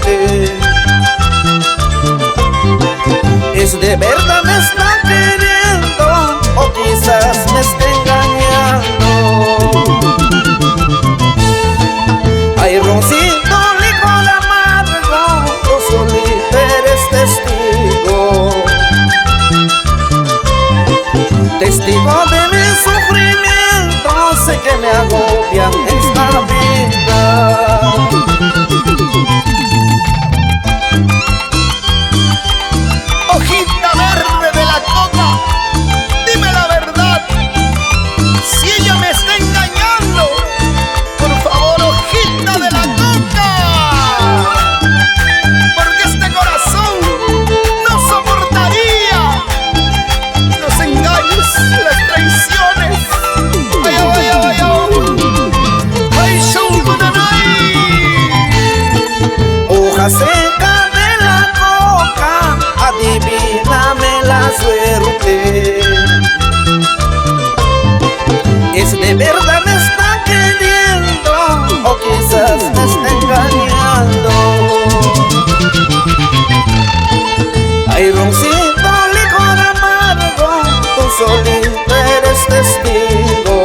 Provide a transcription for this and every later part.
suerte. ¿Es de verdad me está queriendo o quizás me está engañando? Hay roncito, licor amargo, tú solita eres testigo. Testigo de mi sufrimiento, sé que me agobian esta vida. Hojita verde de la coca, dime la verdad, si ella me está engañando, por favor, hojita de la coca, porque este corazón no soportaría los engaños, las traiciones. Vaya, vaya, vaya. Ay, shungunanay. Hoja seca de la coca, adivíname la suerte. ¿Es de verdad me está queriendo o quizás me está engañando? Hay roncito, licor amargo, tú solito eres testigo.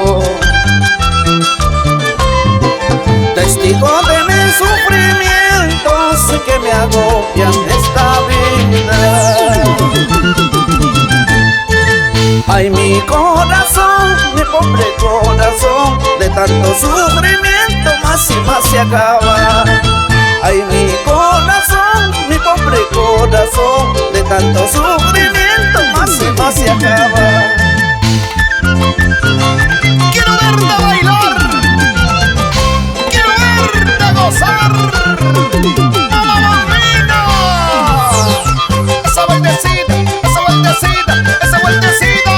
Testigo de mi sufrimiento, sé que me agobian esta vida. Ay, mi corazón, mi pobre corazón, de tanto sufrimiento más y más se acaba. Ay, mi corazón, mi pobre corazón, de tanto sufrimiento más y más se acaba. Quiero verte bailar, quiero verte gozar. ¡Mamá bambina! Esa vueltecita, esa vueltecita, esa vueltecita.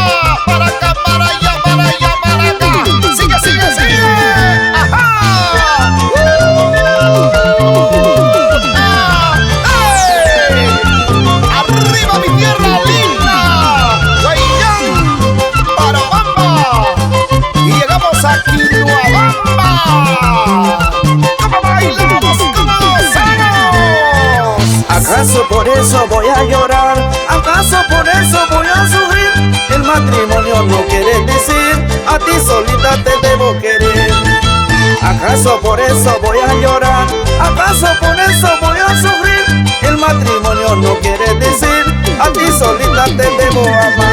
Para acá, para allá, para allá, para acá. Sigue, sigue, sigue. ¡Ajá! ¡Ey! ¡Arriba mi tierra linda! ¡Guayán! ¡Para Bamba! Y llegamos a Quinuabamba. ¿Cómo bailamos? ¿Cómo gozamos? ¿Acaso por eso voy a llorar? ¿Acaso por eso voy a sufrir? El matrimonio no quiere decir, a ti solita te debo querer. ¿Acaso por eso voy a llorar? ¿Acaso por eso voy a sufrir? El matrimonio no quiere decir, a ti solita te debo amar.